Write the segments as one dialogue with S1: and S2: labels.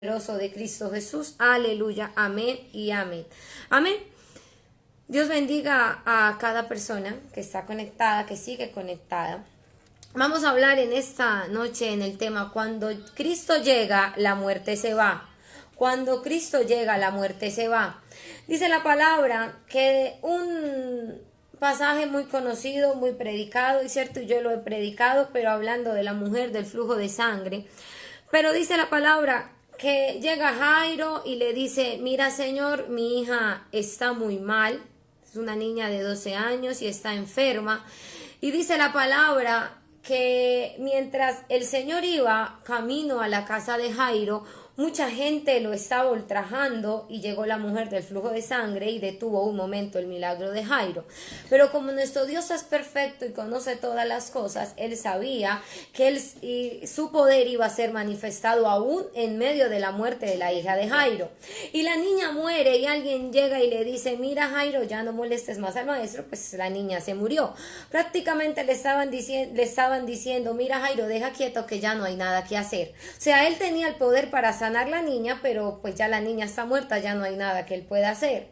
S1: Poderoso de Cristo Jesús. Aleluya, amén y amén. Amén. Dios bendiga a cada persona que está conectada, que sigue conectada. Vamos a hablar en esta noche en el tema: cuando Cristo llega, la muerte se va. Cuando Cristo llega, la muerte se va. Dice la palabra que un pasaje muy conocido, muy predicado, y cierto, yo lo he predicado, pero hablando de la mujer del flujo de sangre. Pero dice la palabra que llega Jairo y le dice: mira, Señor, mi hija está muy mal, es una niña de 12 años y está enferma. Y dice la palabra que mientras el Señor iba camino a la casa de Jairo, mucha gente lo estaba ultrajando, y llegó la mujer del flujo de sangre y detuvo un momento el milagro de Jairo. Pero como nuestro Dios es perfecto y conoce todas las cosas, Él sabía que su poder iba a ser manifestado aún en medio de la muerte de la hija de Jairo. Y la niña muere y alguien llega y le dice: mira, Jairo, ya no molestes más al maestro, pues la niña se murió. Prácticamente le estaban diciendo: mira, Jairo, deja quieto que ya no hay nada que hacer. O sea, él tenía el poder para sanar la niña, pero pues ya la niña está muerta, ya no hay nada que él pueda hacer.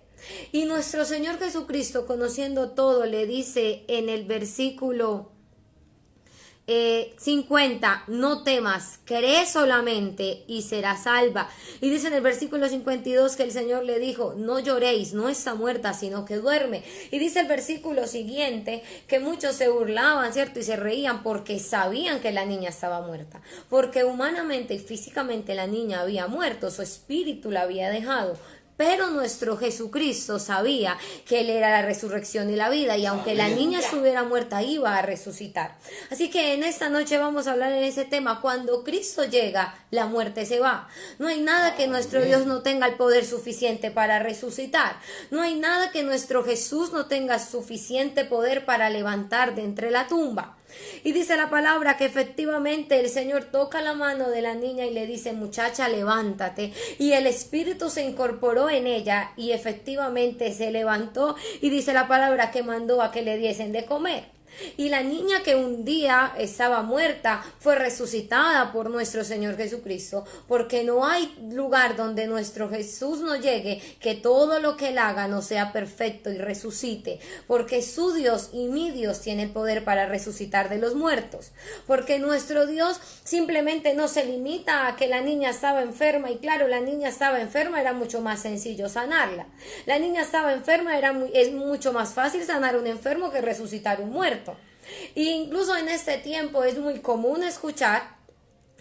S1: Y nuestro Señor Jesucristo, conociendo todo, le dice en el versículo 50, no temas, cree solamente y serás salva. Y dice en el versículo 52 que el Señor le dijo: no lloréis, no está muerta, sino que duerme. Y dice el versículo siguiente que muchos se burlaban, ¿cierto? Y se reían porque sabían que la niña estaba muerta, porque humanamente y físicamente la niña había muerto, su espíritu la había dejado. Pero nuestro Jesucristo sabía que Él era la resurrección y la vida, y aunque la niña estuviera muerta, iba a resucitar. Así que en esta noche vamos a hablar en ese tema: cuando Cristo llega, la muerte se va. No hay nada que nuestro Dios no tenga el poder suficiente para resucitar. No hay nada que nuestro Jesús no tenga suficiente poder para levantar de entre la tumba. Y dice la palabra que efectivamente el Señor toca la mano de la niña y le dice: muchacha, levántate. Y el Espíritu se incorporó en ella y efectivamente se levantó, y dice la palabra que mandó a que le diesen de comer. Y la niña que un día estaba muerta fue resucitada por nuestro Señor Jesucristo, porque no hay lugar donde nuestro Jesús no llegue que todo lo que Él haga no sea perfecto y resucite, porque su Dios y mi Dios tiene el poder para resucitar de los muertos, porque nuestro Dios simplemente no se limita a que la niña estaba enferma. Y claro, la niña estaba enferma, era mucho más sencillo sanarla. La niña estaba enferma, es mucho más fácil sanar a un enfermo que resucitar un muerto. Y incluso en este tiempo es muy común escuchar,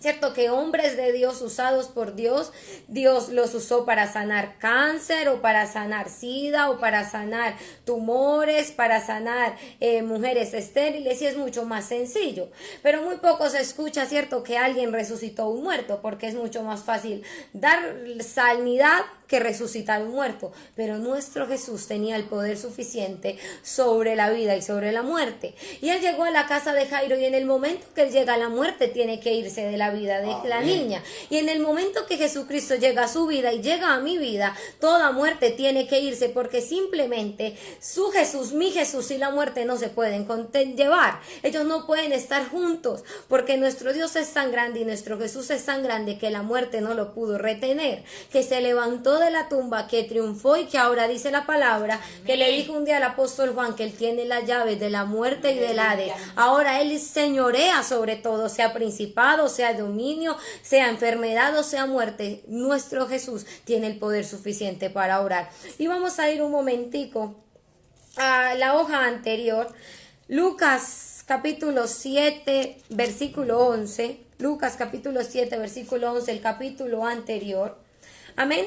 S1: ¿cierto?, que hombres de Dios usados por Dios, Dios los usó para sanar cáncer, o para sanar sida, o para sanar tumores, para sanar mujeres estériles, y es mucho más sencillo. Pero muy poco se escucha, ¿cierto?, que alguien resucitó un muerto, porque es mucho más fácil dar sanidad que resucitar un muerto. Pero nuestro Jesús tenía el poder suficiente sobre la vida y sobre la muerte. Y Él llegó a la casa de Jairo, y en el momento que Él llega, la muerte tiene que irse de la vida de la niña. Y en el momento que Jesucristo llega a su vida y llega a mi vida, toda muerte tiene que irse, porque simplemente su Jesús, mi Jesús y la muerte no se pueden llevar. Ellos no pueden estar juntos, porque nuestro Dios es tan grande y nuestro Jesús es tan grande que la muerte no lo pudo retener, que se levantó de la tumba, que triunfó, y que ahora dice la palabra que le dijo un día al apóstol Juan que Él tiene las llaves de la muerte y del Hades. Ahora Él señorea sobre todo, sea principado, sea dominio, sea enfermedad o sea muerte. Nuestro Jesús tiene el poder suficiente para orar. Y vamos a ir un momentico a la hoja anterior, Lucas capítulo 7 versículo 11. Lucas capítulo 7 versículo 11, el capítulo anterior. Amén.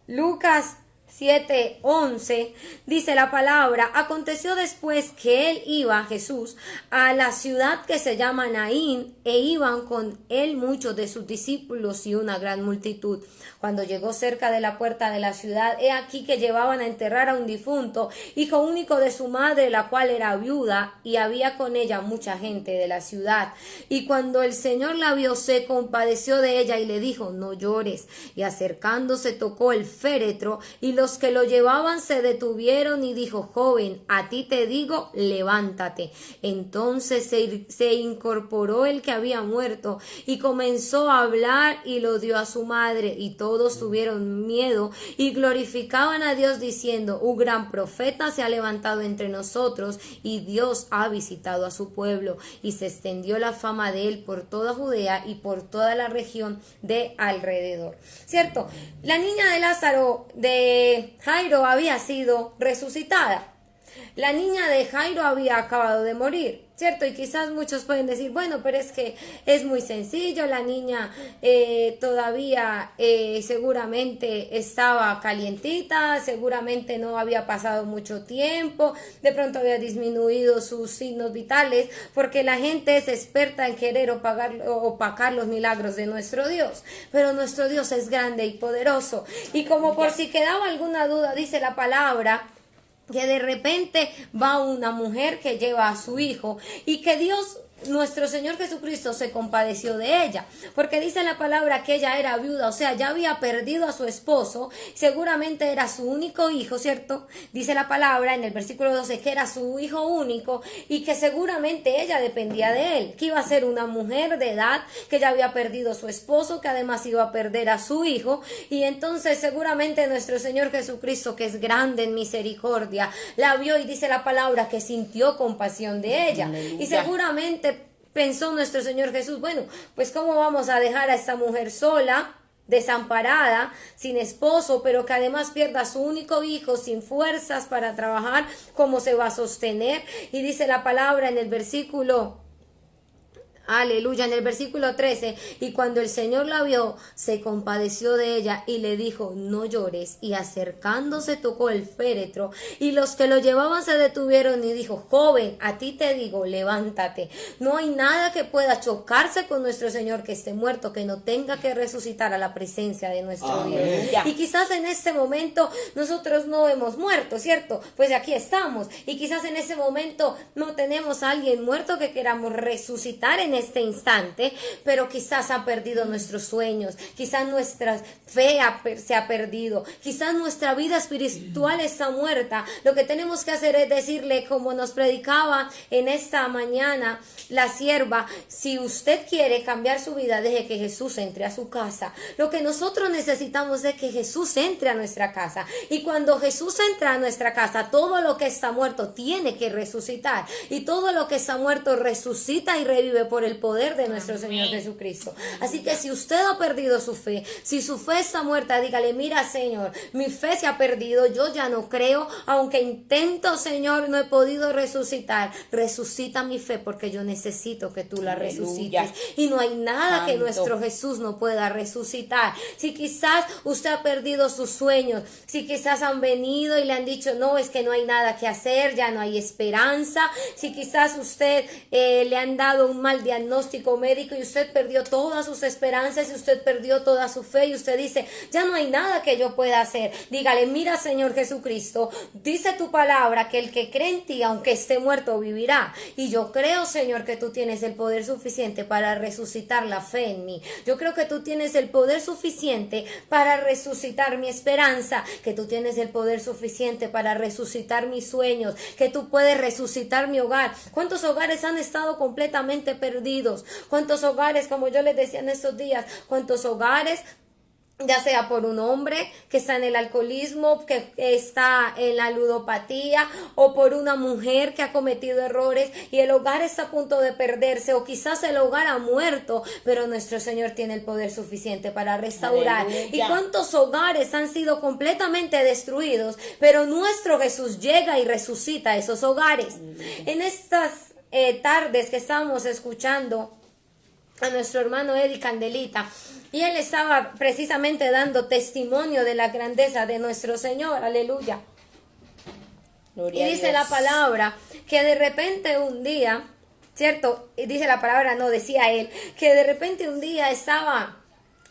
S1: Lucas 7:11 dice la palabra: aconteció después que él iba, Jesús, a la ciudad que se llama Naín, e iban con él muchos de sus discípulos y una gran multitud. Cuando llegó cerca de la puerta de la ciudad, he aquí que llevaban a enterrar a un difunto, hijo único de su madre, la cual era viuda, y había con ella mucha gente de la ciudad. Y cuando el Señor la vio, se compadeció de ella y le dijo: no llores. Y acercándose, tocó el féretro, y los que lo llevaban se detuvieron y dijo, joven, a ti te digo, levántate. Entonces se incorporó el que había muerto y comenzó a hablar y lo dio a su madre, y todos tuvieron miedo y glorificaban a Dios diciendo, un gran profeta se ha levantado entre nosotros y Dios ha visitado a su pueblo. Y se extendió la fama de él por toda Judea y por toda la región de alrededor. ¿Cierto? La niña de Lázaro, de Jairo, había sido resucitada. La niña de Jairo había acabado de morir, ¿cierto? Y quizás muchos pueden decir, bueno, pero es que es muy sencillo, la niña todavía seguramente estaba calientita, seguramente no había pasado mucho tiempo, de pronto había disminuido sus signos vitales, porque la gente es experta en querer opacar los milagros de nuestro Dios, pero nuestro Dios es grande y poderoso. Y como por si quedaba alguna duda, dice la palabra, que de repente va una mujer que lleva a su hijo y que Dios, nuestro Señor Jesucristo, se compadeció de ella, porque dice la palabra que ella era viuda, o sea, ya había perdido a su esposo, seguramente era su único hijo, ¿cierto? Dice la palabra en el versículo 12 que era su hijo único y que seguramente ella dependía de él, que iba a ser una mujer de edad, que ya había perdido a su esposo, que además iba a perder a su hijo, y entonces seguramente nuestro Señor Jesucristo, que es grande en misericordia, la vio y dice la palabra que sintió compasión de ella. Aleluya. Y seguramente pensó nuestro Señor Jesús, bueno, pues cómo vamos a dejar a esta mujer sola, desamparada, sin esposo, pero que además pierda a su único hijo, sin fuerzas para trabajar, cómo se va a sostener. Y dice la palabra en el versículo, aleluya, en el versículo 13, y cuando el Señor la vio, se compadeció de ella y le dijo, no llores, y acercándose tocó el féretro, y los que lo llevaban se detuvieron y dijo, joven, a ti te digo, levántate. No hay nada que pueda chocarse con nuestro Señor que esté muerto, que no tenga que resucitar a la presencia de nuestro Dios. Y quizás en este momento nosotros no hemos muerto, ¿cierto? Pues aquí estamos, y quizás en ese momento no tenemos a alguien muerto que queramos resucitar en este instante, pero quizás ha perdido nuestros sueños, quizás nuestra fe se ha perdido, quizás nuestra vida espiritual está muerta. Lo que tenemos que hacer es decirle, como nos predicaba en esta mañana la sierva, si usted quiere cambiar su vida, deje que Jesús entre a su casa. Lo que nosotros necesitamos es que Jesús entre a nuestra casa, y cuando Jesús entra a nuestra casa, todo lo que está muerto tiene que resucitar, y todo lo que está muerto resucita y revive por el poder de nuestro Señor Jesucristo. Así que si usted ha perdido su fe, si su fe está muerta, dígale, mira Señor, mi fe se ha perdido, yo ya no creo, aunque intento Señor, no he podido resucitar. Resucita mi fe porque yo necesito que tú la resucites, y no hay nada que nuestro Jesús no pueda resucitar. Si quizás usted ha perdido sus sueños, si quizás han venido y le han dicho, no, es que no hay nada que hacer, ya no hay esperanza, si quizás usted le han dado un mal diagnóstico médico y usted perdió todas sus esperanzas y usted perdió toda su fe y usted dice, ya no hay nada que yo pueda hacer, dígale, mira Señor Jesucristo, dice tu palabra que el que cree en ti, aunque esté muerto, vivirá, y yo creo Señor que tú tienes el poder suficiente para resucitar la fe en mí. Yo creo que tú tienes el poder suficiente para resucitar mi esperanza, que tú tienes el poder suficiente para resucitar mis sueños, que tú puedes resucitar mi hogar. ¿Cuántos hogares han estado completamente perdidos? ¿Cuántos hogares, como yo les decía en estos días, cuántos hogares, ya sea por un hombre que está en el alcoholismo, que está en la ludopatía, o por una mujer que ha cometido errores y el hogar está a punto de perderse, o quizás el hogar ha muerto, pero nuestro Señor tiene el poder suficiente para restaurar? Aleluya. Y cuántos hogares han sido completamente destruidos, pero nuestro Jesús llega y resucita esos hogares. Aleluya. En estas tardes que estábamos escuchando a nuestro hermano Eddie Candelita, y él estaba precisamente dando testimonio de la grandeza de nuestro Señor, aleluya. Gloria y dice la palabra que de repente un día, ¿cierto? Y dice la palabra, no, decía él, que de repente un día estaba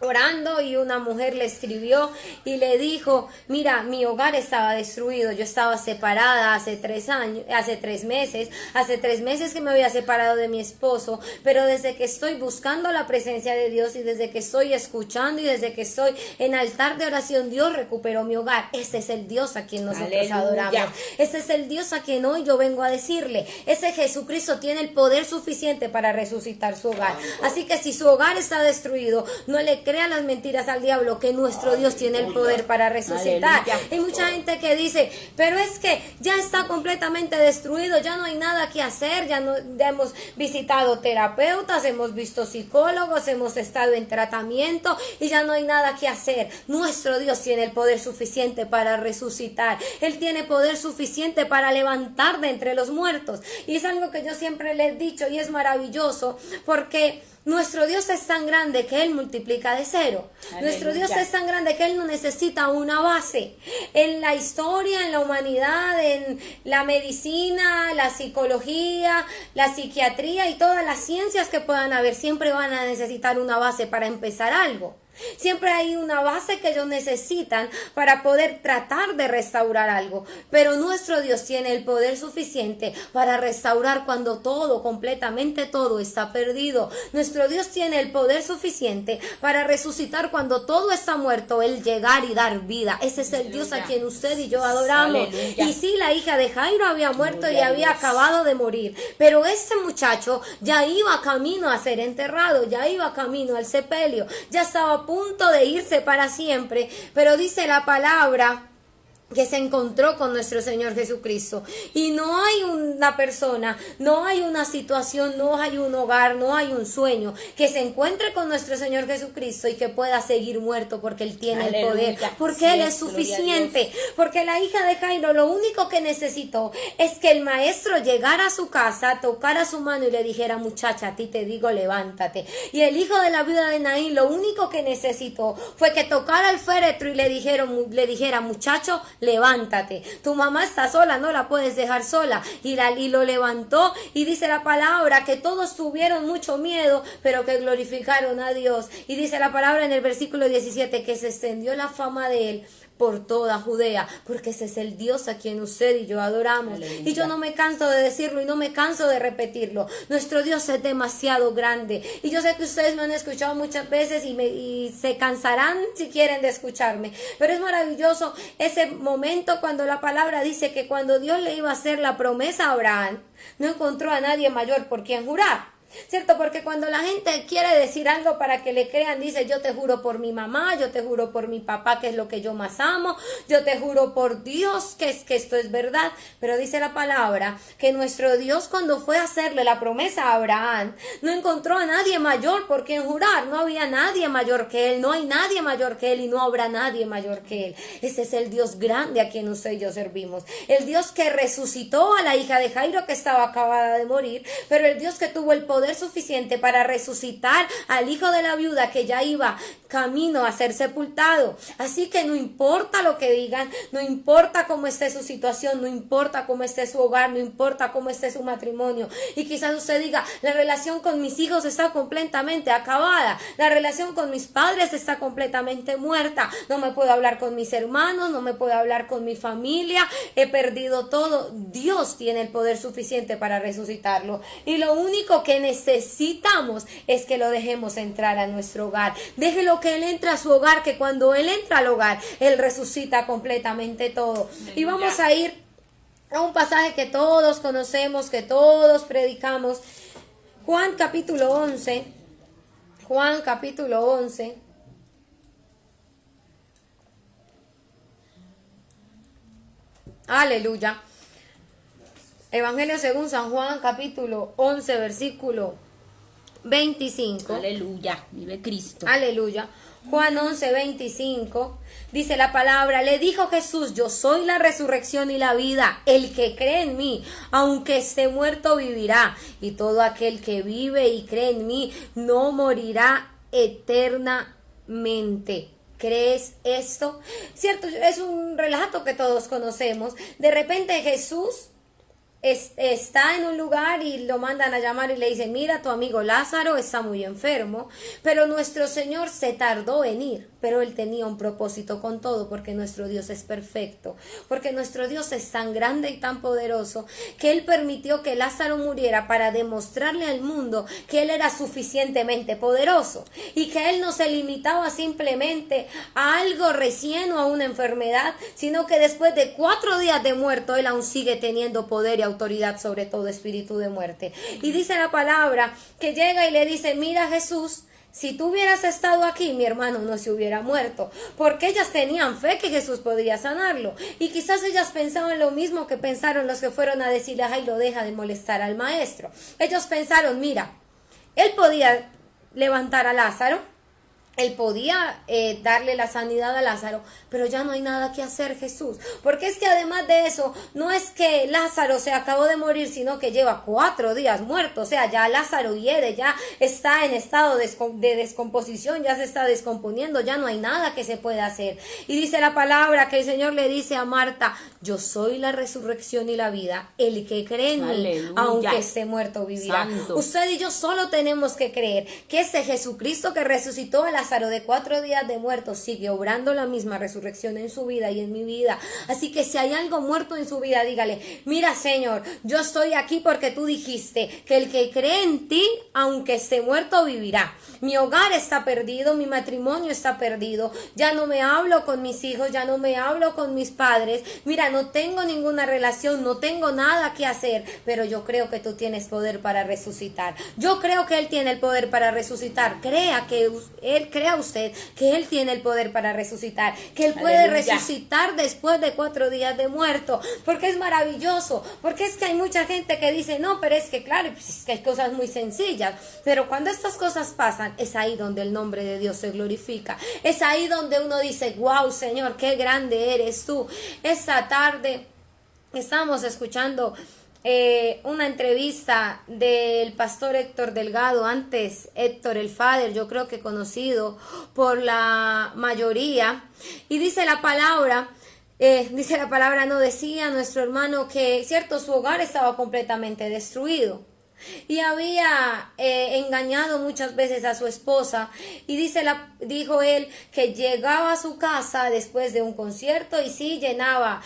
S1: orando y una mujer le escribió y le dijo, mira, mi hogar estaba destruido, yo estaba separada hace 3 meses, hace 3 meses que me había separado de mi esposo, pero desde que estoy buscando la presencia de Dios y desde que estoy escuchando y desde que estoy en altar de oración, Dios recuperó mi hogar. Este es el Dios a quien nosotros
S2: Aleluya.
S1: adoramos, este es el Dios a quien hoy yo vengo a decirle, ese Jesucristo tiene el poder suficiente para resucitar su hogar. Así que si su hogar está destruido, no le crea las mentiras al diablo, que nuestro Dios tiene el poder para resucitar.
S2: Aleluya.
S1: Hay mucha gente que dice, pero es que ya está completamente destruido, ya no hay nada que hacer, ya hemos visitado terapeutas, hemos visto psicólogos, hemos estado en tratamiento y ya no hay nada que hacer. Nuestro Dios tiene el poder suficiente para resucitar. Él tiene poder suficiente para levantar de entre los muertos. Y es algo que yo siempre les he dicho y es maravilloso porque nuestro Dios es tan grande que Él multiplica de cero.
S2: Aleluya.
S1: Nuestro Dios es tan grande que Él no necesita una base. En la historia, en la humanidad, en la medicina, la psicología, la psiquiatría y todas las ciencias que puedan haber, siempre van a necesitar una base para empezar algo. Siempre hay una base que ellos necesitan para poder tratar de restaurar algo. Pero nuestro Dios tiene el poder suficiente para restaurar cuando todo, completamente todo está perdido. Nuestro Dios tiene el poder suficiente para resucitar cuando todo está muerto, Él llegar y dar vida. Ese es el Dios a quien usted y yo adoramos.
S2: Aleluya.
S1: Y sí, la hija de Jairo había muerto y
S2: Gloria a
S1: había
S2: Dios.
S1: acabado de morir. Pero este muchacho ya iba camino a ser enterrado, ya iba camino al sepelio, ya estaba a punto de irse para siempre, pero dice la palabra que se encontró con nuestro Señor Jesucristo. Y no hay una persona, no hay una situación, no hay un hogar, no hay un sueño que se encuentre con nuestro Señor Jesucristo y que pueda seguir muerto porque Él tiene el poder,
S2: Aleluya.
S1: porque
S2: Sí,
S1: Él es
S2: gloria a
S1: suficiente, porque la hija de Jairo lo único que necesitó es que el maestro llegara a su casa, tocara su mano y le dijera, muchacha, a ti te digo, levántate. Y el hijo de la viuda de Naín lo único que necesitó fue que tocara el féretro y le dijera, muchacho, levántate, tu mamá está sola, no la puedes dejar sola. Y lo levantó y dice la palabra que todos tuvieron mucho miedo, pero que glorificaron a Dios. Y dice la palabra en el versículo 17 que se extendió la fama de él por toda Judea, porque ese es el Dios a quien usted y yo adoramos.
S2: Aleluya.
S1: Y yo no me canso de decirlo y no me canso de repetirlo. Nuestro Dios es demasiado grande. Y yo sé que ustedes me han escuchado muchas veces y se cansarán si quieren de escucharme. Pero es maravilloso ese momento cuando la palabra dice que cuando Dios le iba a hacer la promesa a Abraham, no encontró a nadie mayor por quien jurar. ¿Cierto? Porque cuando la gente quiere decir algo para que le crean, dice, yo te juro por mi mamá, yo te juro por mi papá, que es lo que yo más amo, yo te juro por Dios que esto es verdad. Pero dice la palabra que nuestro Dios, cuando fue a hacerle la promesa a Abraham, no encontró a nadie mayor por quien jurar. No había nadie mayor que él, no hay nadie mayor que él y no habrá nadie mayor que él. Ese es el Dios grande a quien usted y yo servimos, el Dios que resucitó a la hija de Jairo que estaba acabada de morir, pero el Dios que tuvo el poder suficiente para resucitar al hijo de la viuda que ya iba camino a ser sepultado. Así que no importa lo que digan, no importa cómo esté su situación, no importa cómo esté su hogar, no importa cómo esté su matrimonio. Y quizás usted diga, la relación con mis hijos está completamente acabada, la relación con mis padres está completamente muerta, no me puedo hablar con mis hermanos, no me puedo hablar con mi familia, he perdido todo. Dios tiene el poder suficiente para resucitarlo. Y lo único que necesitamos es que lo dejemos entrar a nuestro hogar. Déjelo que Él entre a su hogar, que cuando Él entra al hogar, Él resucita completamente todo. Y vamos a ir a un pasaje que todos conocemos, que todos predicamos. Juan capítulo 11. Juan capítulo 11. Aleluya. Evangelio según San Juan, capítulo 11, versículo 25.
S2: Aleluya, vive Cristo.
S1: Aleluya. Juan 11, 25. Dice la palabra, le dijo Jesús, yo soy la resurrección y la vida. El que cree en mí, aunque esté muerto, vivirá. Y todo aquel que vive y cree en mí, no morirá eternamente. ¿Crees esto? Cierto, es un relato que todos conocemos. De repente Jesús está en un lugar y lo mandan a llamar y le dicen, mira, tu amigo Lázaro está muy enfermo, pero nuestro Señor se tardó en ir, pero Él tenía un propósito con todo, porque nuestro Dios es perfecto, porque nuestro Dios es tan grande y tan poderoso, que Él permitió que Lázaro muriera para demostrarle al mundo que Él era suficientemente poderoso, y que Él no se limitaba simplemente a algo recién o a una enfermedad, sino que después de 4 días de muerto, Él aún sigue teniendo poder y autoridad sobre todo espíritu de muerte. Y dice la palabra que llega y le dice, mira Jesús, si tú hubieras estado aquí, mi hermano no se hubiera muerto, porque ellas tenían fe que Jesús podría sanarlo, y quizás ellas pensaban lo mismo que pensaron los que fueron a decirle, ay, lo deja de molestar al maestro. Ellos pensaron, mira, él podía levantar a Lázaro, él podía darle la sanidad a Lázaro, pero ya no hay nada que hacer, Jesús. Porque es que además de eso, no es que Lázaro se acabó de morir, sino que lleva 4 días muerto. O sea, ya Lázaro hiede, ya está en estado de descomposición, ya se está descomponiendo, ya no hay nada que se pueda hacer. Y dice la palabra que el Señor le dice a Marta, yo soy la resurrección y la vida. El que cree en mí, aunque esté muerto, vivirá. Santo. Usted y yo solo tenemos que creer que ese Jesucristo que resucitó a Lázaro de 4 días de muerto sigue obrando la misma resurrección en su vida y en mi vida. Así que si hay algo muerto en su vida, dígale, mira Señor, yo estoy aquí porque tú dijiste que el que cree en ti, aunque esté muerto, vivirá. Mi hogar está perdido, mi matrimonio está perdido, ya no me hablo con mis hijos, ya no me hablo con mis padres, mira, no tengo ninguna relación, no tengo nada que hacer, pero yo creo que tú tienes poder para resucitar. Yo creo que Él tiene el poder para resucitar. Crea usted que Él tiene el poder para resucitar, que Él puede resucitar después de 4 días de muerto, porque es maravilloso, porque es que hay mucha gente que dice, no, pero es que claro, pues es que hay cosas muy sencillas, pero cuando estas cosas pasan, es ahí donde el nombre de Dios se glorifica, es ahí donde uno dice, wow, Señor, qué grande eres tú. Esta tarde estamos escuchando una entrevista del pastor Héctor Delgado, antes Héctor el Father, yo creo que conocido por la mayoría, y dice la palabra, no decía nuestro hermano que, cierto, su hogar estaba completamente destruido. Y había engañado muchas veces a su esposa, y dijo él que llegaba a su casa después de un concierto y sí llenaba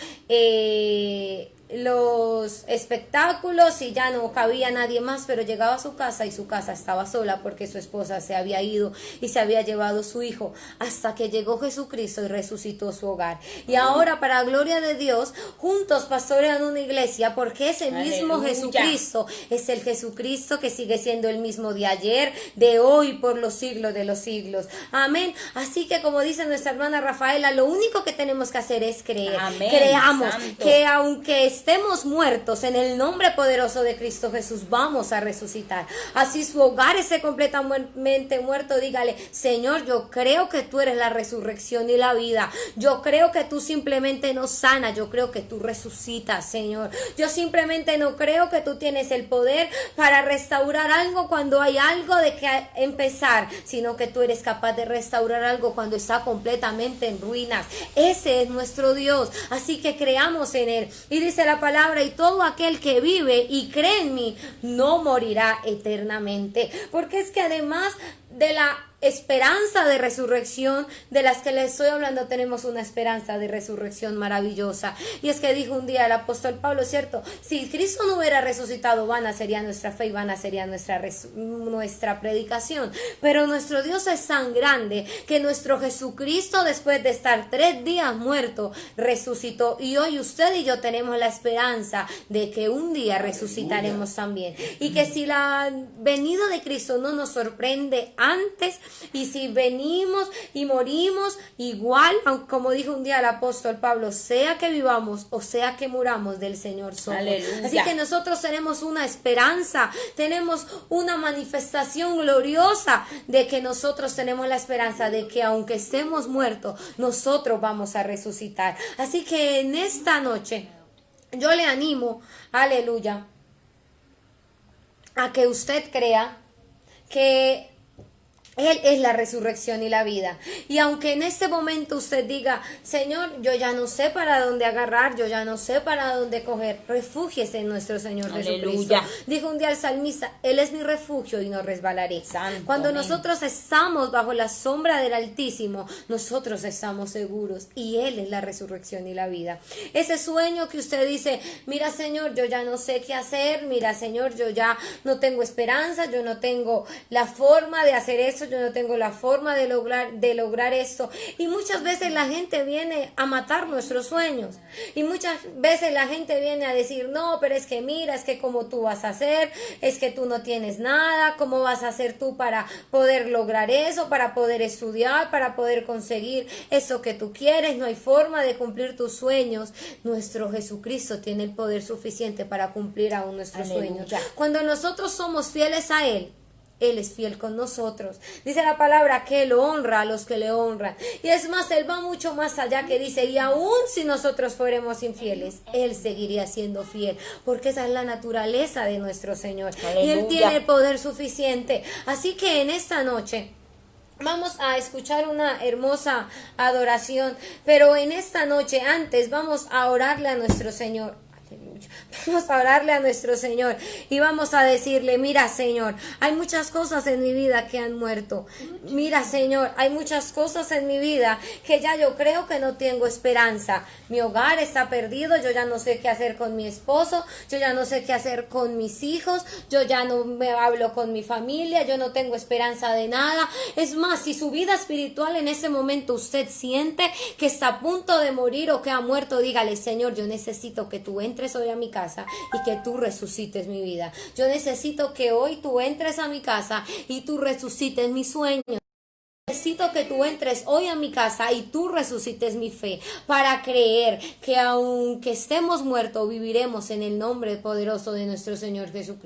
S1: los espectáculos y ya no cabía nadie más, pero llegaba a su casa y su casa estaba sola porque su esposa se había ido y se había llevado su hijo, hasta que llegó Jesucristo y resucitó su hogar. Y ahora, para gloria de Dios, juntos pastorean una iglesia, porque ese mismo Jesucristo es el Jesucristo que sigue siendo el mismo de ayer, de hoy, por los siglos de los siglos. Amén. Así que, como dice nuestra hermana Rafaela, lo único que tenemos que hacer es creer. Amén. Creamos, Santo, que aunque estemos muertos, en el nombre poderoso de Cristo Jesús vamos a resucitar. Así su hogar esté completamente muerto, dígale, Señor, yo creo que tú eres la resurrección y la vida. Yo creo que tú simplemente nos sanas, yo creo que tú resucitas, Señor. Yo simplemente no creo que tú tienes el poder para restaurar algo cuando hay algo de que empezar, sino que tú eres capaz de restaurar algo cuando está completamente en ruinas. Ese es nuestro Dios, así que creamos en Él. Y dice la palabra, y todo aquel que vive y cree en mí no morirá eternamente, porque es que además de la esperanza de resurrección de las que les estoy hablando, tenemos una esperanza de resurrección maravillosa. Y es que dijo un día el apóstol Pablo, cierto, si Cristo no hubiera resucitado, vana sería nuestra fe y vana sería nuestra predicación. Pero nuestro Dios es tan grande que nuestro Jesucristo, después de estar 3 días muerto, resucitó, y hoy usted y yo tenemos la esperanza de que un día resucitaremos también, y que si la venida de Cristo no nos sorprende antes, y si venimos y morimos igual, como dijo un día el apóstol Pablo, sea que vivamos o sea que muramos, del Señor somos. Aleluya. Así que nosotros tenemos una esperanza, tenemos una manifestación gloriosa de que nosotros tenemos la esperanza de que aunque estemos muertos, nosotros vamos a resucitar. Así que en esta noche yo le animo, aleluya, a que usted crea que Él es la resurrección y la vida. Y aunque en este momento usted diga, Señor, yo ya no sé para dónde agarrar, yo ya no sé para dónde coger, refúgiese en nuestro Señor Jesucristo. Dijo un día el salmista, Él es mi refugio y no resbalaré.
S2: Santo,
S1: Cuando
S2: amén.
S1: nosotros estamos bajo la sombra del Altísimo, nosotros estamos seguros y Él es la resurrección y la vida. Ese sueño que usted dice, mira Señor, yo ya no sé qué hacer, mira Señor, yo ya no tengo esperanza, yo no tengo la forma de hacer eso, yo no tengo la forma de lograr esto. Y muchas veces la gente viene a matar nuestros sueños. Y muchas veces la gente viene a decir, no, pero es que mira, es que cómo tú vas a hacer, es que tú no tienes nada, cómo vas a hacer tú para poder lograr eso, para poder estudiar, para poder conseguir eso que tú quieres, no hay forma de cumplir tus sueños. Nuestro Jesucristo tiene el poder suficiente para cumplir aún nuestros sueños. Cuando nosotros somos fieles a Él, Él es fiel con nosotros. Dice la palabra que Él honra a los que le honran. Y es más, Él va mucho más allá, que dice, y aún si nosotros fuéramos infieles, Él seguiría siendo fiel, porque esa es la naturaleza de nuestro Señor.
S2: Aleluya.
S1: Y Él tiene el poder suficiente. Así que en esta noche vamos a escuchar una hermosa adoración, pero en esta noche antes vamos a orarle a nuestro Señor. Vamos a orarle a nuestro Señor y vamos a decirle, mira Señor, hay muchas cosas en mi vida que han muerto. Mira Señor, hay muchas cosas en mi vida que ya yo creo que no tengo esperanza. Mi hogar está perdido, yo ya no sé qué hacer con mi esposo, yo ya no sé qué hacer con mis hijos, yo ya no me hablo con mi familia, yo no tengo esperanza de nada. Es más, si su vida espiritual en ese momento usted siente que está a punto de morir o que ha muerto, dígale, Señor, yo necesito que tú entres hoy a mi casa y que tú resucites mi vida. Yo necesito que hoy tú entres a mi casa y tú resucites mis sueños. Necesito que tú entres hoy a mi casa y tú resucites mi fe para creer que aunque estemos muertos, viviremos en el nombre poderoso de nuestro Señor Jesucristo.